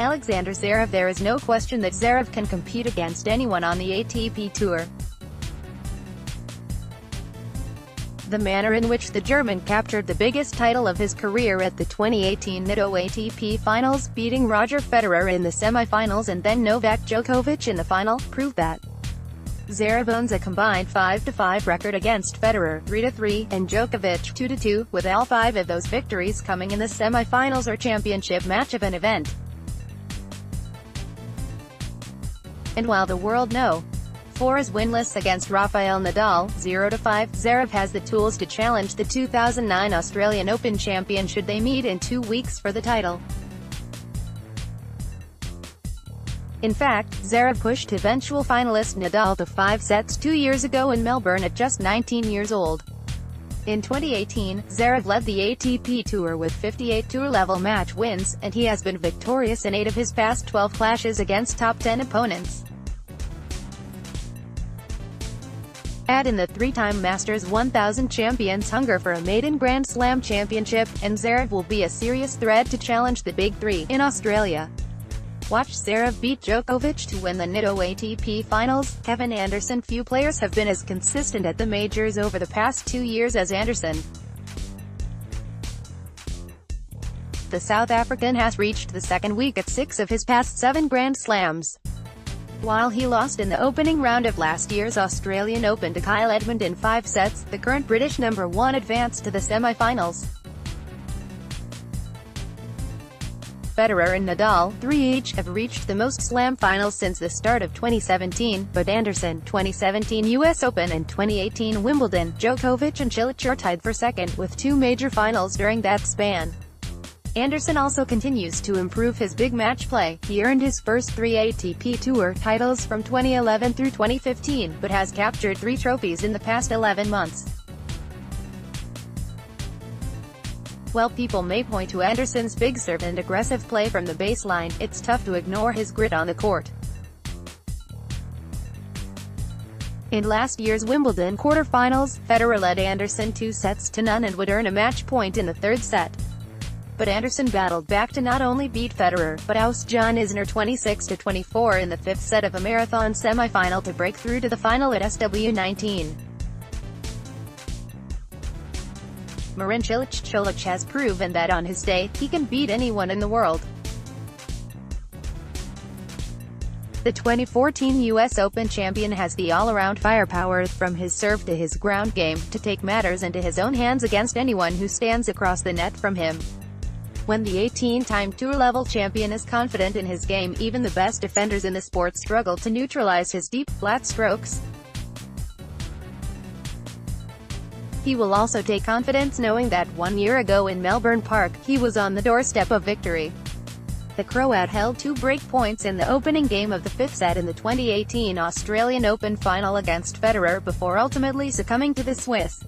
Alexander Zverev. There is no question that Zverev can compete against anyone on the ATP Tour. The manner in which the German captured the biggest title of his career at the 2018 Nitto ATP Finals, beating Roger Federer in the semi-finals and then Novak Djokovic in the final, proved that. Zverev owns a combined 5-5 record against Federer, 3-3, and Djokovic, 2-2, with all 5 of those victories coming in the semi-finals or championship match of an event. And while the world knows is winless against Rafael Nadal, 0-5, Zverev has the tools to challenge the 2009 Australian Open champion should they meet in 2 weeks for the title. In fact, Zverev pushed eventual finalist Nadal to 5 sets 2 years ago in Melbourne at just 19 years old. In 2018, Zverev led the ATP Tour with 58 tour-level match wins, and he has been victorious in 8 of his past 12 clashes against top 10 opponents. Add in the 3-time Masters 1000 champion's hunger for a maiden Grand Slam championship, and Zverev will be a serious threat to challenge the Big Three in Australia. Watch Zverev beat Djokovic to win the Nitto ATP Finals. Kevin Anderson. Few players have been as consistent at the majors over the past 2 years as Anderson. The South African has reached the second week at 6 of his past 7 Grand Slams. While he lost in the opening round of last year's Australian Open to Kyle Edmund in 5 sets, the current British number 1 advanced to the semi-finals. Federer and Nadal, 3 each, have reached the most Slam finals since the start of 2017, but Anderson, 2017 US Open and 2018 Wimbledon, Djokovic and Cilic are tied for second, with 2 major finals during that span. Anderson also continues to improve his big match play. He earned his first 3 ATP Tour titles from 2011 through 2015, but has captured 3 trophies in the past 11 months. While people may point to Anderson's big serve and aggressive play from the baseline, it's tough to ignore his grit on the court. In last year's Wimbledon quarterfinals, Federer led Anderson 2-0 and would earn a match point in the 3rd set. But Anderson battled back to not only beat Federer, but oust John Isner 26-24 in the 5th set of a marathon semi-final to break through to the final at SW19. Marin Cilic has proven that on his day, he can beat anyone in the world. The 2014 US Open champion has the all-around firepower, from his serve to his ground game, to take matters into his own hands against anyone who stands across the net from him. When the 18-time tour-level champion is confident in his game, even the best defenders in the sport struggle to neutralize his deep, flat strokes. He will also take confidence knowing that 1 year ago in Melbourne Park, he was on the doorstep of victory. The Croat held 2 break points in the opening game of the 5th set in the 2018 Australian Open final against Federer before ultimately succumbing to the Swiss.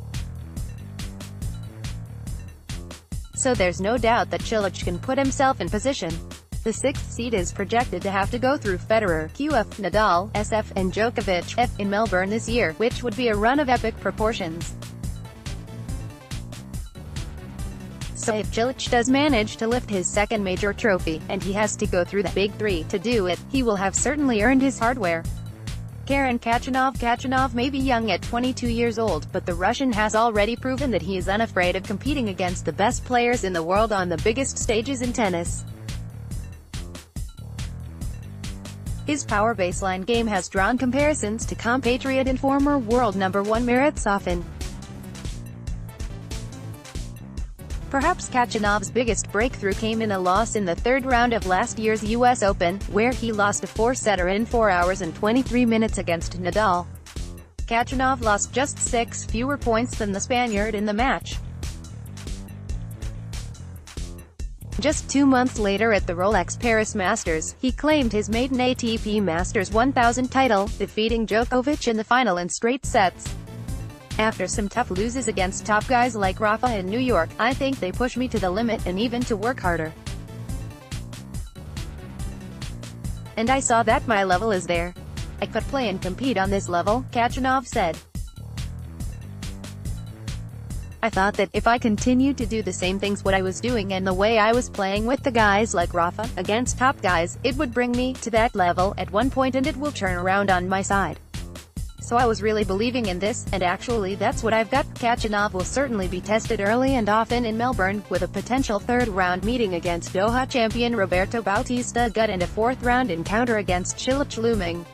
So there's no doubt that Cilic can put himself in position. The 6th seed is projected to have to go through Federer, QF, Nadal, SF, and Djokovic, F, in Melbourne this year, which would be a run of epic proportions. So if Cilic does manage to lift his second major trophy, and he has to go through the Big Three to do it, he will have certainly earned his hardware. Karen Khachanov may be young at 22 years old, but the Russian has already proven that he is unafraid of competing against the best players in the world on the biggest stages in tennis. His power baseline game has drawn comparisons to compatriot and former world number 1 Marat Safin. Perhaps Khachanov's biggest breakthrough came in a loss in the 3rd round of last year's US Open, where he lost a 4-setter in 4 hours and 23 minutes against Nadal. Khachanov lost just 6 fewer points than the Spaniard in the match. Just 2 months later at the Rolex Paris Masters, he claimed his maiden ATP Masters 1000 title, defeating Djokovic in the final in straight sets. After some tough loses against top guys like Rafa in New York, I think they push me to the limit and even to work harder. And I saw that my level is there. I could play and compete on this level, Khachanov said. I thought that, if I continued to do the same things what I was doing and the way I was playing with the guys like Rafa, against top guys, it would bring me to that level at one point and it will turn around on my side. So I was really believing in this, and actually that's what I've got. Khachanov will certainly be tested early and often in Melbourne, with a potential third-round meeting against Doha champion Roberto Bautista Agut and a fourth-round encounter against Cilic looming.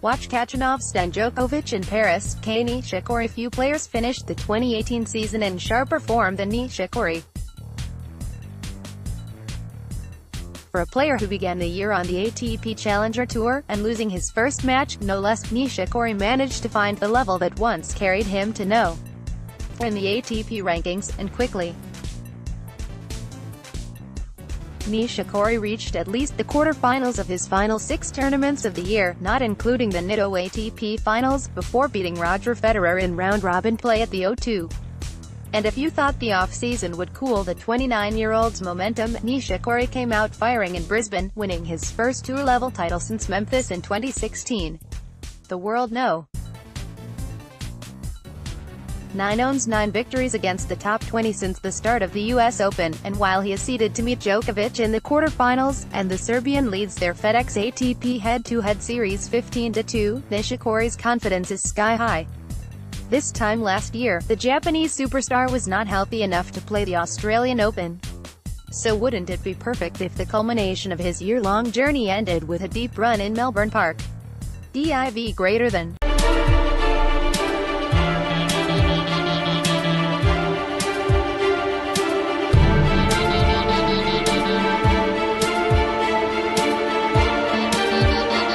Watch Khachanov stand Djokovic in Paris. Nishikori. Few players finished the 2018 season in sharper form than Nishikori. For a player who began the year on the ATP Challenger Tour, and losing his first match, no less, Nishikori managed to find the level that once carried him to no. in the ATP rankings, and quickly. Nishikori reached at least the quarter-finals of his final 6 tournaments of the year, not including the Nitto ATP Finals, before beating Roger Federer in round-robin play at the O2. And if you thought the off-season would cool the 29-year-old's momentum, Nishikori came out firing in Brisbane, winning his first tour-level title since Memphis in 2016. The world know. 9 owns 9 victories against the top 20 since the start of the US Open, and while he is seeded to meet Djokovic in the quarterfinals, and the Serbian leads their FedEx ATP head-to-head series 15-2, Nishikori's confidence is sky-high. This time last year, the Japanese superstar was not healthy enough to play the Australian Open. So wouldn't it be perfect if the culmination of his year-long journey ended with a deep run in Melbourne Park? Div greater than